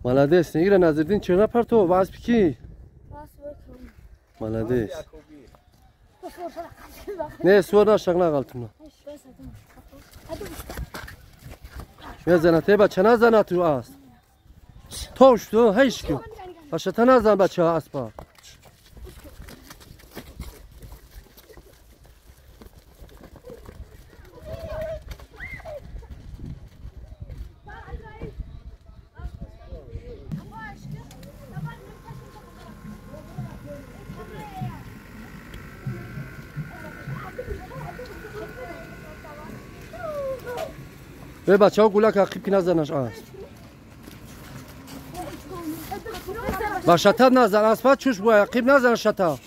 Молодец, Игорь Назирдин, чего порту, вас пики? Молодец. Не, суарна шагна галтуна. Я занате бача на занату ас. Тош то, хайшки. Бача тана зан бача аспа. به بچه ها گولک عقیب که نزنش است با شتاب نزن اسبت چوش باید عقیب نزن شتاب